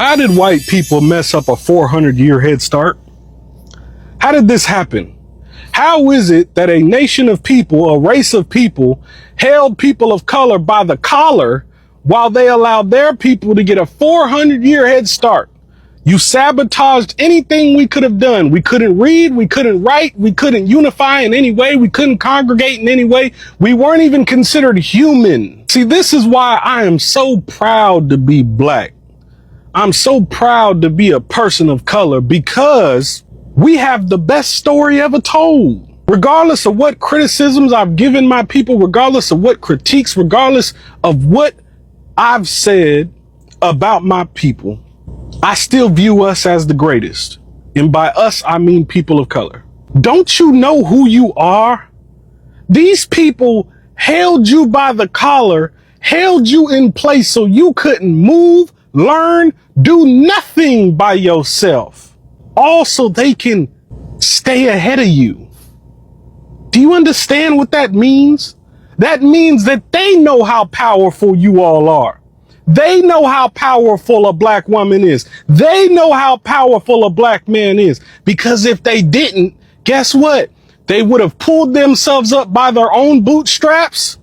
How did white people mess up a 400-year head start? How did this happen? How is it that a nation of people, a race of people, held people of color by the collar while they allowed their people to get a 400-year head start? You sabotaged anything we could have done. We couldn't read, we couldn't write, we couldn't unify in any way, we couldn't congregate in any way. We weren't even considered human. See, this is why I am so proud to be black. I'm so proud to be a person of color, because we have the best story ever told. Regardless of what criticisms I've given my people, regardless of what critiques, regardless of what I've said about my people, I still view us as the greatest. And by us, I mean people of color. Don't you know who you are? These people held you by the collar, held you in place so you couldn't move, learn, do nothing by yourself. Also, they can stay ahead of you. Do you understand what that means? That means that they know how powerful you all are. They know how powerful a black woman is. They know how powerful a black man is. Because if they didn't, guess what? They would have pulled themselves up by their own bootstraps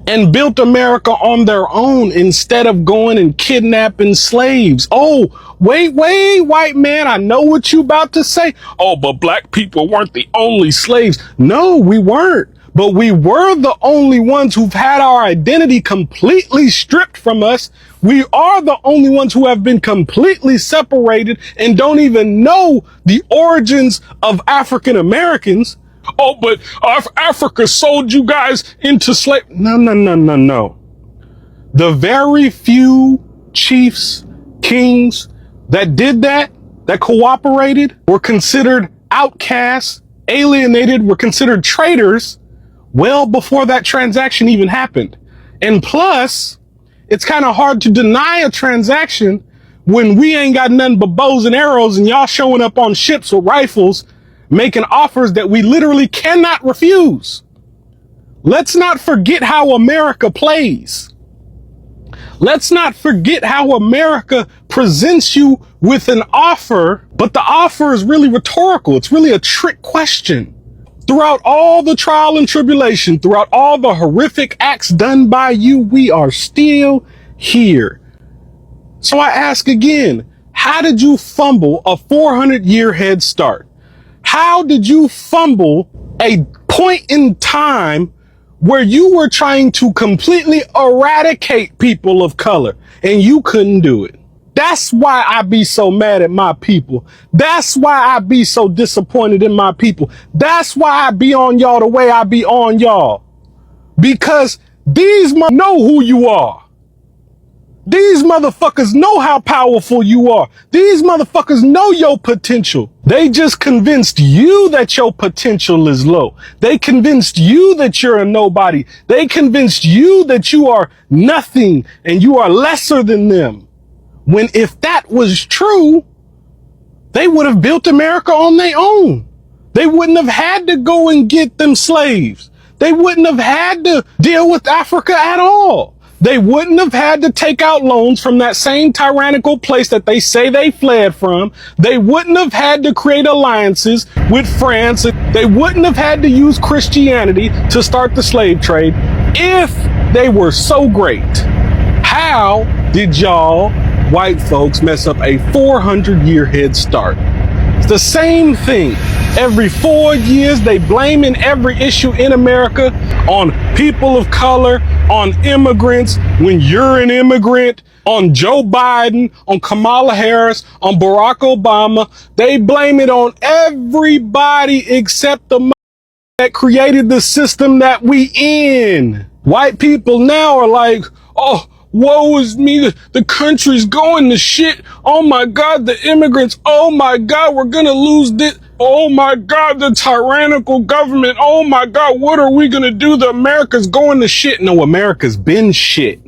and built America on their own instead of going and kidnapping slaves. Oh, wait, white man, I know what you about to say. Oh, but black people weren't the only slaves. No, we weren't. But we were the only ones who've had our identity completely stripped from us. We are the only ones who have been completely separated and don't even know the origins of African Americans. Oh, but Africa sold you guys into slave. No. The very few chiefs, kings that did that cooperated, were considered outcasts, alienated, were considered traitors well before that transaction even happened. And plus, it's kind of hard to deny a transaction when we ain't got nothing but bows and arrows and y'all showing up on ships with rifles, making offers that we literally cannot refuse. Let's not forget how America plays. Let's not forget how America presents you with an offer, but the offer is really rhetorical. It's really a trick question. Throughout all the trial and tribulation, throughout all the horrific acts done by you, we are still here. So I ask again, how did you fumble a 400-year head start? How did you fumble a point in time where you were trying to completely eradicate people of color and you couldn't do it? That's why I be so mad at my people. That's why I be so disappointed in my people. That's why I be on y'all the way I be on y'all. Because these know who you are. These motherfuckers know how powerful you are. These motherfuckers know your potential. They just convinced you that your potential is low. They convinced you that you're a nobody. They convinced you that you are nothing and you are lesser than them. When if that was true, they would have built America on their own. They wouldn't have had to go and get them slaves. They wouldn't have had to deal with Africa at all. They wouldn't have had to take out loans from that same tyrannical place that they say they fled from. They wouldn't have had to create alliances with France. They wouldn't have had to use Christianity to start the slave trade if they were so great. How did y'all white folks mess up a 400-year head start? It's the same thing. Every 4 years, they blaming every issue in America on people of color, on immigrants, when you're an immigrant, on Joe Biden, on Kamala Harris, on Barack Obama. They blame it on everybody except the that created the system that we in. White people now are like, oh, woe is me, the country's going to shit. Oh my God, the immigrants. Oh my God, we're gonna lose this. Oh my God, the tyrannical government. Oh my God, what are we gonna do? The America's going to shit. No, America's been shit.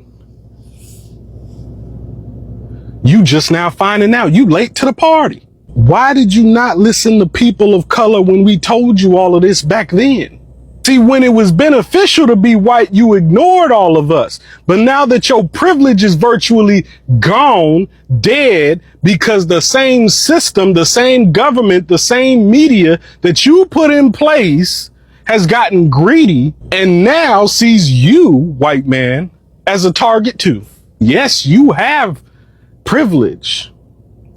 You just now finding out. You late to the party. Why did you not listen to people of color when we told you all of this back then? See, when it was beneficial to be white, you ignored all of us. But now that your privilege is virtually gone, dead, because the same system, the same government, the same media that you put in place has gotten greedy and now sees you, white man, as a target too. Yes, you have privilege,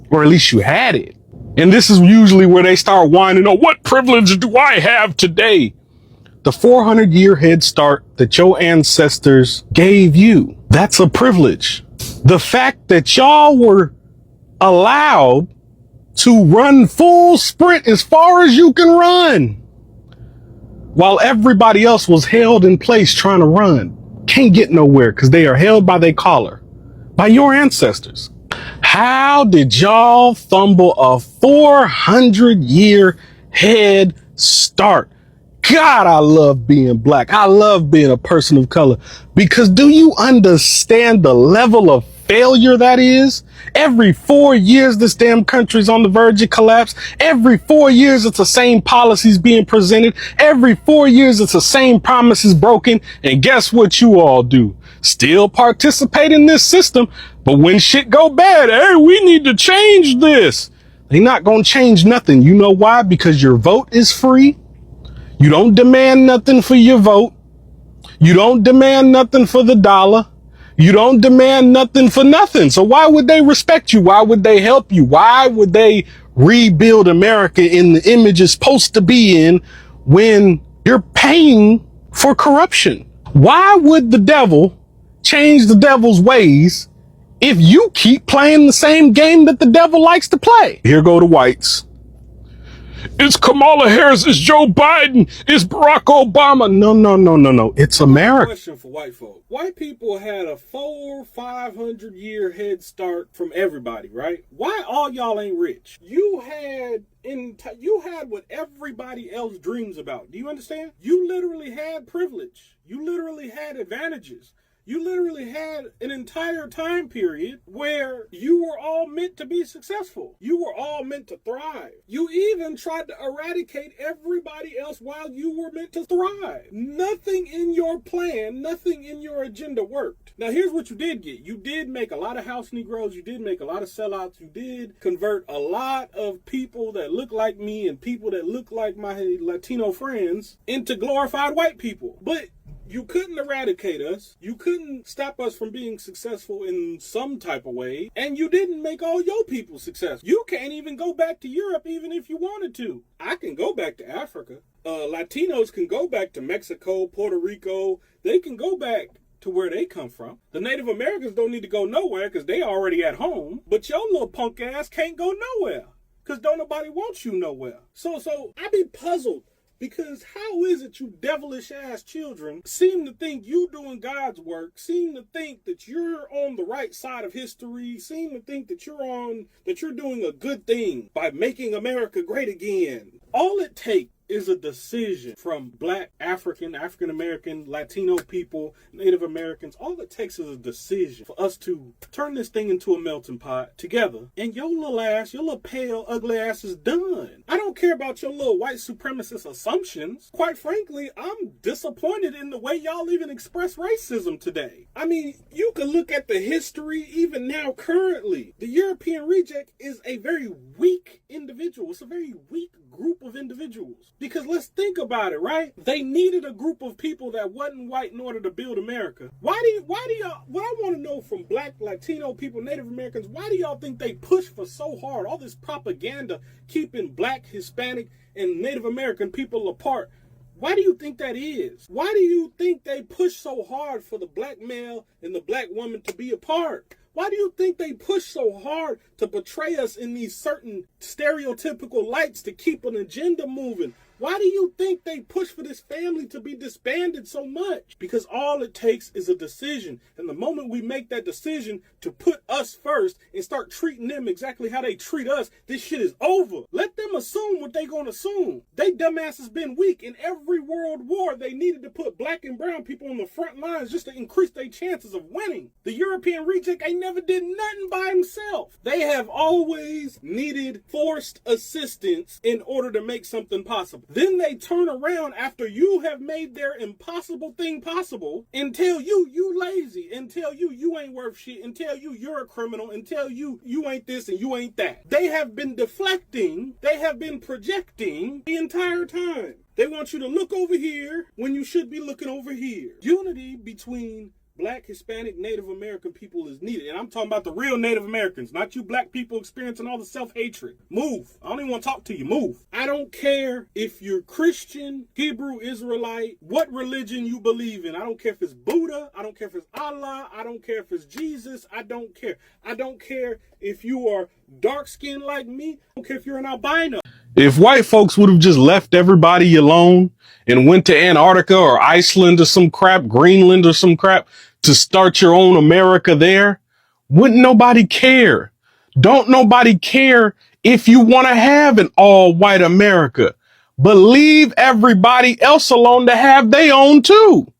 or at least you had it. And this is usually where they start whining, oh, what privilege do I have today? The 400-year head start that your ancestors gave you, that's a privilege. The fact that y'all were allowed to run full sprint as far as you can run, while everybody else was held in place trying to run, can't get nowhere because they are held by their collar, by your ancestors. How did y'all fumble a 400-year head start? God, I love being black. I love being a person of color, because do you understand the level of failure that is? Every 4 years, this damn country's on the verge of collapse. Every 4 years, it's the same policies being presented. Every 4 years, it's the same promises broken. And guess what you all do? Still participate in this system. But when shit go bad, hey, we need to change this. They're not going to change nothing. You know why? Because your vote is free. You don't demand nothing for your vote. You don't demand nothing for the dollar. You don't demand nothing for nothing. So why would they respect you? Why would they help you? Why would they rebuild America in the image it's supposed to be in when you're paying for corruption? Why would the devil change the devil's ways if you keep playing the same game that the devil likes to play? Here go the whites. It's Kamala Harris, it's Joe Biden, it's Barack Obama. No. It's America. Question for white folk. White people had a 500-year head start from everybody, right? Why all y'all ain't rich? You had what everybody else dreams about. Do you understand? You literally had privilege. You literally had advantages. You literally had an entire time period where you were all meant to be successful. You were all meant to thrive. You even tried to eradicate everybody else while you were meant to thrive. Nothing in your plan, nothing in your agenda worked. Now, here's what you did get. You did make a lot of house Negroes. You did make a lot of sellouts. You did convert a lot of people that look like me and people that look like my Latino friends into glorified white people. But you couldn't eradicate us. You couldn't stop us from being successful in some type of way. And you didn't make all your people successful. You can't even go back to Europe even if you wanted to. I can go back to Africa. Latinos can go back to Mexico, Puerto Rico. They can go back to where they come from. The Native Americans don't need to go nowhere because they already at home. But your little punk ass can't go nowhere because don't nobody want you nowhere. So I be puzzled. Because how is it you devilish ass children seem to think you doing God's work, seem to think that you're on the right side of history, seem to think that you're doing a good thing by making America great again. All it takes is a decision from Black, African-American, Latino people, Native Americans. All it takes is a decision for us to turn this thing into a melting pot together. And your little pale, ugly ass is done. I don't care about your little white supremacist assumptions. Quite frankly, I'm disappointed in the way y'all even express racism today. I mean, you can look at the history even now currently. The European reject is a very weak individual. It's a very weak group of individuals. Because let's think about it, right? They needed a group of people that wasn't white in order to build America. Why do y'all, what I want to know from Black, Latino people, Native Americans, why do y'all think they push for so hard, all this propaganda keeping Black, Hispanic, and Native American people apart? Why do you think that is? Why do you think they push so hard for the Black male and the Black woman to be apart? Why do you think they push so hard to portray us in these certain stereotypical lights to keep an agenda moving? Why do you think they push for this family to be disbanded so much? Because all it takes is a decision. And the moment we make that decision to put us first and start treating them exactly how they treat us, this shit is over. Let them assume what they gonna assume. They dumbasses been weak. In every world war, they needed to put Black and brown people on the front lines just to increase their chances of winning. The European reject ain't never did nothing by himself. They have always needed forced assistance in order to make something possible. Then they turn around after you have made their impossible thing possible and tell you lazy, and tell you ain't worth shit, and tell you're a criminal, and tell you ain't this and you ain't that. They have been deflecting, they have been projecting the entire time. They want you to look over here when you should be looking over here. Unity between Black, Hispanic, Native American people is needed. And I'm talking about the real Native Americans, not you black people experiencing all the self-hatred. Move. I don't even want to talk to you. Move. I don't care if you're Christian, Hebrew, Israelite, what religion you believe in. I don't care if it's Buddha. I don't care if it's Allah. I don't care if it's Jesus. I don't care. I don't care if you are dark-skinned like me. I don't care if you're an albino. If white folks would have just left everybody alone and went to Antarctica or Iceland or some crap, Greenland or some crap, to start your own America there, wouldn't nobody care? Don't nobody care if you want to have an all-white America, but leave everybody else alone to have their own too.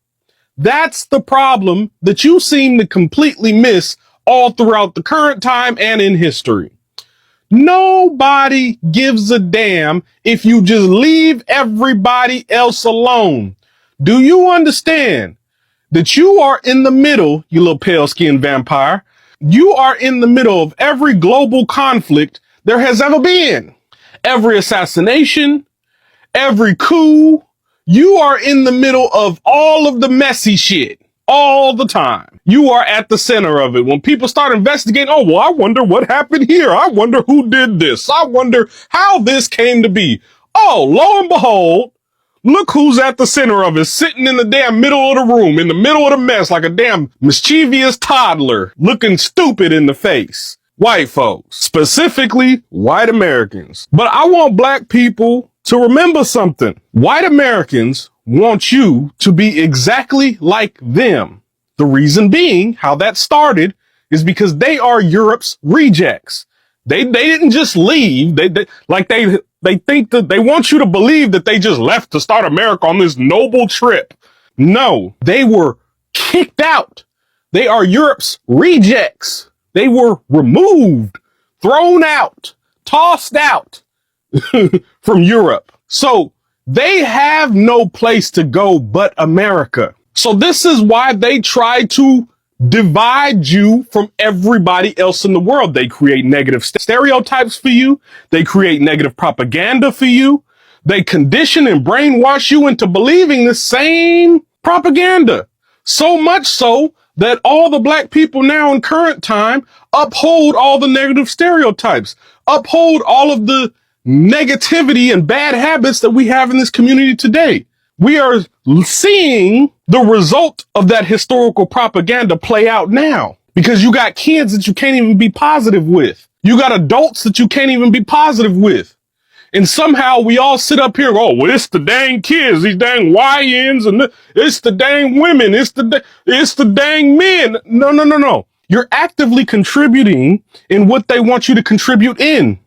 That's the problem that you seem to completely miss all throughout the current time and in history. Nobody gives a damn if you just leave everybody else alone. Do you understand that you are in the middle, you little pale-skinned vampire? You are in the middle of every global conflict there has ever been. Every assassination, every coup. You are in the middle of all of the messy shit all the time. You are at the center of it. When people start investigating, oh, well, I wonder what happened here. I wonder who did this. I wonder how this came to be. Oh, lo and behold, look who's at the center of it, sitting in the damn middle of the room, in the middle of the mess, like a damn mischievous toddler, looking stupid in the face. White folks, specifically white Americans. But I want black people to remember something. White Americans want you to be exactly like them. The reason being, how that started, is because they are Europe's rejects. They didn't just leave. They think that they want you to believe that they just left to start America on this noble trip. No, they were kicked out. They are Europe's rejects. They were removed, thrown out, tossed out from Europe. So they have no place to go but America. So this is why they try to divide you from everybody else in the world. They create negative stereotypes for you. They create negative propaganda for you. They condition and brainwash you into believing the same propaganda. So much so that all the black people now in current time uphold all the negative stereotypes, uphold all of the negativity and bad habits that we have in this community today. We are seeing the result of that historical propaganda play out now, because you got kids that you can't even be positive with. You got adults that you can't even be positive with. And somehow we all sit up here and go, oh, well, it's the dang kids, these dang YNs, and it's the dang women, it's the dang men. No. You're actively contributing in what they want you to contribute in.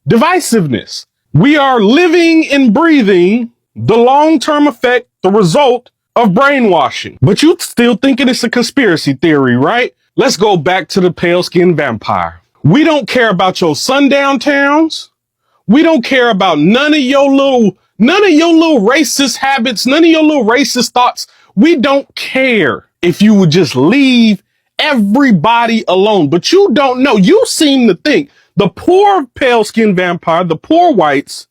Divisiveness. We are living and breathing the long-term effect, the result of brainwashing. But you still thinking it's a conspiracy theory, right? Let's go back to the pale-skinned vampire. We don't care about your sundown towns. We don't care about none of your little racist habits, none of your little racist thoughts. We don't care if you would just leave everybody alone. But you don't know. You seem to think the poor pale-skinned vampire, the poor whites,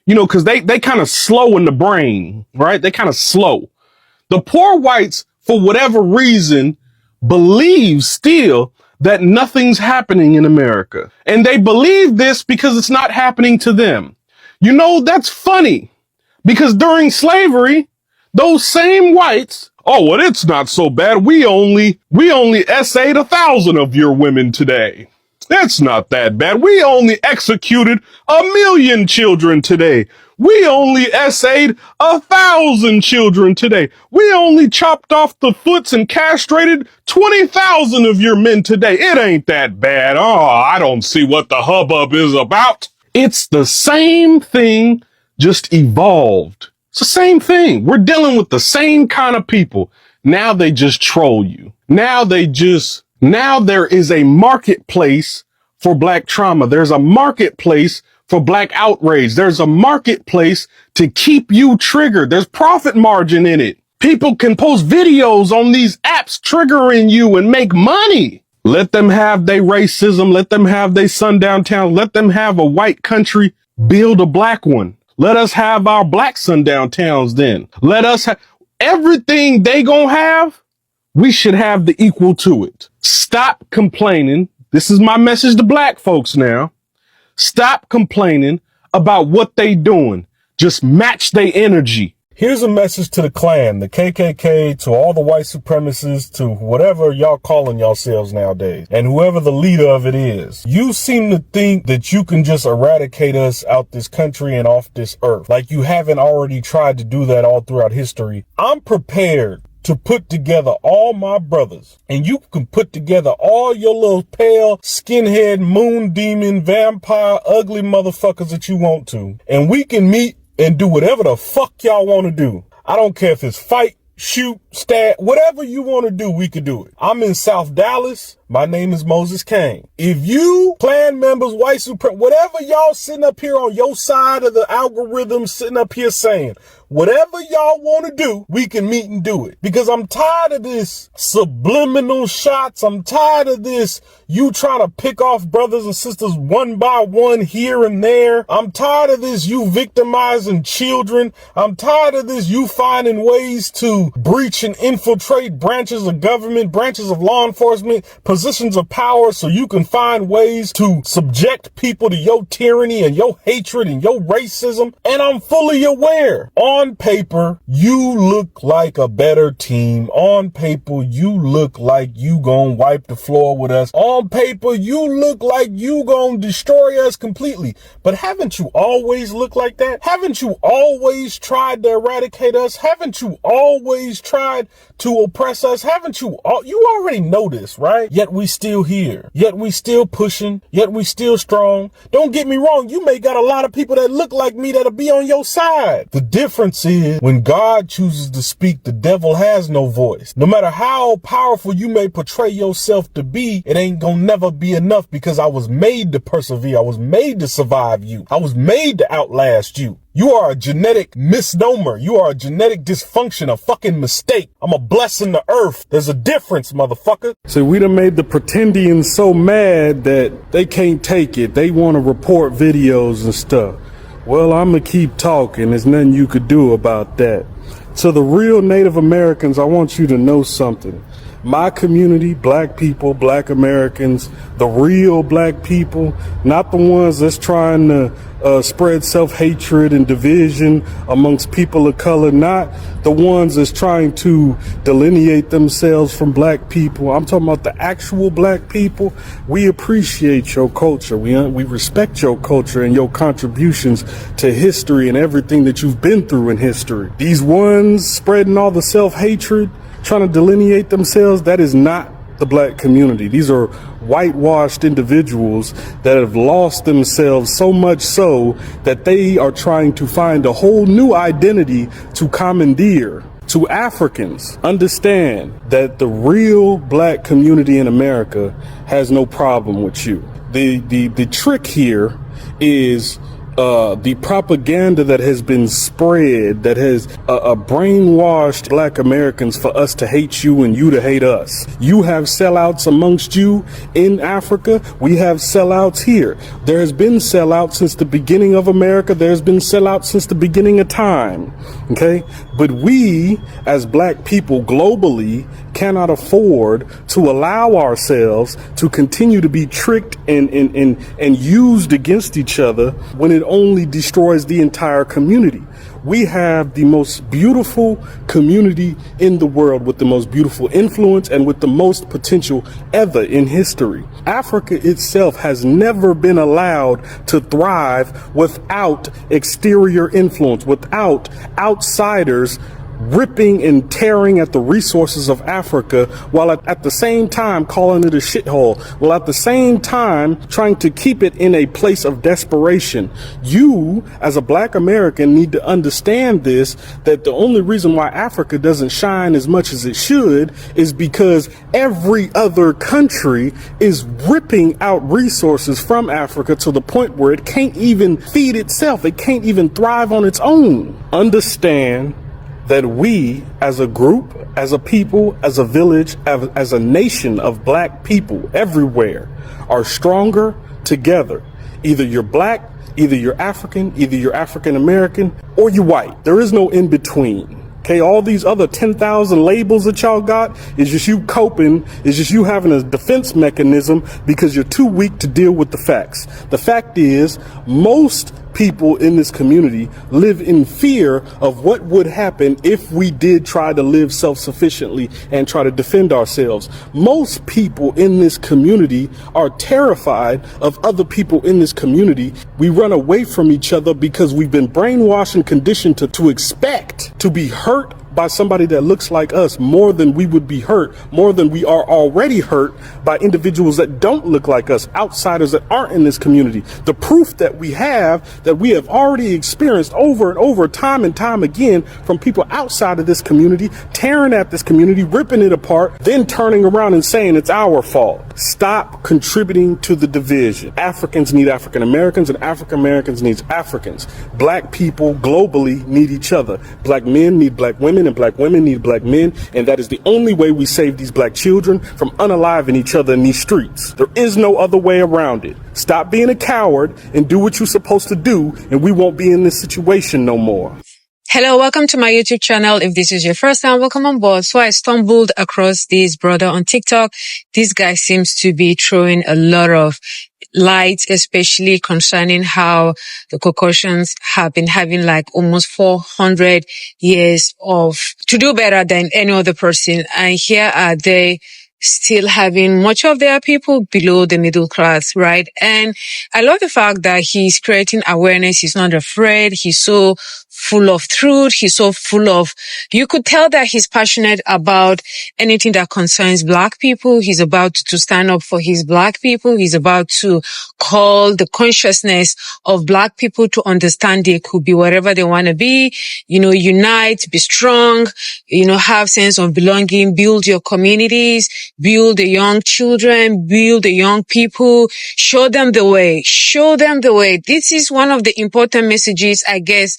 you know, because they kind of slow in the brain, right? They kind of slow. The poor whites, for whatever reason, believe still that nothing's happening in America. And they believe this because it's not happening to them. You know, that's funny, because during slavery, those same whites, oh, well, it's not so bad. We only essayed 1,000 of your women today. That's not that bad. We only executed 1,000,000 children today. We only essayed 1,000 children today. We only chopped off the foots and castrated 20,000 of your men today. It ain't that bad. Oh, I don't see what the hubbub is about. It's the same thing, just evolved. It's the same thing. We're dealing with the same kind of people. Now they just troll you. Now there is a marketplace for black trauma. There's a marketplace for black outrage. There's a marketplace to keep you triggered. There's profit margin in it. People can post videos on these apps triggering you and make money. Let them have their racism. Let them have their sundown town. Let them have a white country. Build a black one. Let us have our black sundown towns then. Let us have everything they gonna have. We should have the equal to it. Stop complaining. This is my message to black folks now. Stop complaining about what they doing. Just match their energy. Here's a message to the Klan, the KKK, to all the white supremacists, to whatever y'all calling yourselves nowadays, and whoever the leader of it is. You seem to think that you can just eradicate us out this country and off this earth, like you haven't already tried to do that all throughout history. I'm prepared to put together all my brothers, and you can put together all your little pale, skinhead, moon demon, vampire, ugly motherfuckers that you want to, and we can meet and do whatever the fuck y'all want to do. I don't care if it's fight, shoot, stab, whatever you want to do, we could do it. I'm in South Dallas. My name is Moses Kane. If you, Klan members, white supremacists, whatever y'all sitting up here on your side of the algorithm sitting up here saying, whatever y'all want to do, we can meet and do it. Because I'm tired of this subliminal shots. I'm tired of this, you trying to pick off brothers and sisters one by one here and there. I'm tired of this, you victimizing children. I'm tired of this, you finding ways to breach and infiltrate branches of government, branches of law enforcement, positions of power, so you can find ways to subject people to your tyranny and your hatred and your racism. And I'm fully aware. On paper, you look like a better team. On paper, you look like you gonna wipe the floor with us. On paper, you look like you gonna destroy us completely. But haven't you always looked like that? Haven't you always tried to eradicate us? Haven't you always tried to oppress us? Haven't you already know this, right? Yet we still here. Yet we still pushing. Yet we still strong. Don't get me wrong. You may got a lot of people that look like me that'll be on your side. The difference is when God chooses to speak, the devil has no voice. No matter how powerful you may portray yourself to be, it ain't gonna never be enough, because I was made to persevere. I was made to survive you. I was made to outlast you. You are a genetic misnomer. You are a genetic dysfunction, a fucking mistake. I'm a blessing to earth. There's a difference, motherfucker. So we done made the pretendians so mad that they can't take it. They want to report videos and stuff. Well, I'm going to keep talking. There's nothing you could do about that. To the real Native Americans, I want you to know something. My community, black people, black Americans, the real black people, not the ones that's trying to spread self-hatred and division amongst people of color, not the ones that's trying to delineate themselves from black people. I'm talking about the actual black people. We appreciate your culture. We respect your culture and your contributions to history and everything that you've been through in history. These ones spreading all the self-hatred, trying to delineate themselves, that is not the black community. These are whitewashed individuals that have lost themselves, so much so that they are trying to find a whole new identity to commandeer. To Africans, understand that the real black community in America has no problem with you. The trick here is the propaganda that has been spread, that has brainwashed black Americans for us to hate you and you to hate us. You have sellouts amongst you in Africa. We have sellouts here. There has been sellouts since the beginning of America. There's been sellouts since the beginning of time. Okay. But we as black people globally cannot afford to allow ourselves to continue to be tricked and used against each other when it only destroys the entire community. We have the most beautiful community in the world, with the most beautiful influence and with the most potential ever in history. Africa itself has never been allowed to thrive without exterior influence, without outsiders ripping and tearing at the resources of Africa, while at the same time calling it a shithole, while at the same time trying to keep it in a place of desperation. You, as a black American, need to understand this, that the only reason why Africa doesn't shine as much as it should is because every other country is ripping out resources from Africa to the point where it can't even feed itself. It can't even thrive on its own. Understand that we, as a group, as a people, as a village, as a nation of black people everywhere, are stronger together. Either you're black, either you're African, either you're African American, or you're white. There is no in between. Okay, all these other 10,000 labels that y'all got is just you coping, is just you having a defense mechanism because you're too weak to deal with the facts. The fact is, most people in this community live in fear of what would happen if we did try to live self-sufficiently and try to defend ourselves. Most people in this community are terrified of other people in this community. We run away from each other because we've been brainwashed and conditioned to expect to be hurt by somebody that looks like us more than we would be hurt, more than we are already hurt by individuals that don't look like us, outsiders that aren't in this community. The proof that we have already experienced over and over, time and time again, from people outside of this community, tearing at this community, ripping it apart, then turning around and saying it's our fault. Stop contributing to the division. Africans need African Americans and African Americans need Africans. Black people globally need each other. Black men need black women and black women need black men, and that is the only way we save these black children from unaliving each other in these streets. There is no other way around it. Stop being a coward and do what you're supposed to do, and we won't be in this situation no more. Hello, welcome to my YouTube channel. If this is your first time, welcome on board. So I stumbled across this brother on TikTok. This guy seems to be throwing a lot of light, especially concerning how the Caucasians have been having like almost 400 years to do better than any other person. And here are they still having much of their people below the middle class, right? And I love the fact that he's creating awareness. He's not afraid. He's so full of truth. He's so full of, you could tell that he's passionate about anything that concerns black people. He's about to stand up for his black people. He's about to call the consciousness of black people to understand they could be whatever they want to be, unite, be strong, have sense of belonging, build your communities, build the young children, build the young people, show them the way, show them the way. This is one of the important messages, I guess,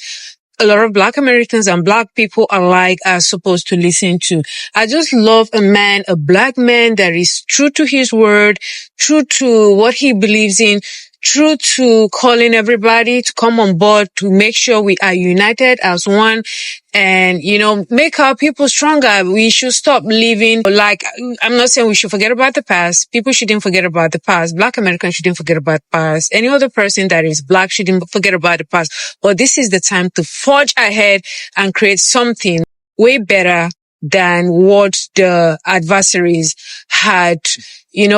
a lot of black Americans and black people alike are supposed to listen to. I just love a black man that is true to his word, true to what he believes in, true to calling everybody to come on board to make sure we are united as one and, make our people stronger. We should stop living I'm not saying we should forget about the past. People shouldn't forget about the past. Black Americans shouldn't forget about the past. Any other person that is black shouldn't forget about the past. But this is the time to forge ahead and create something way better than what the adversaries had,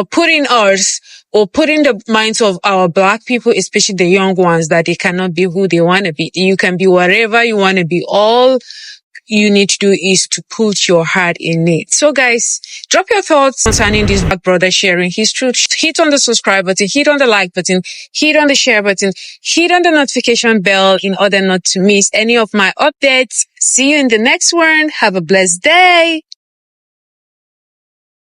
put in us or put in the minds of our black people, especially the young ones, that they cannot be who they want to be. You can be whatever you want to be. All you need to do is to put your heart in it. So guys, drop your thoughts concerning this black brother sharing his truth. Hit on the subscribe button, hit on the like button, hit on the share button, hit on the notification bell in order not to miss any of my updates. See you in the next one. Have a blessed day.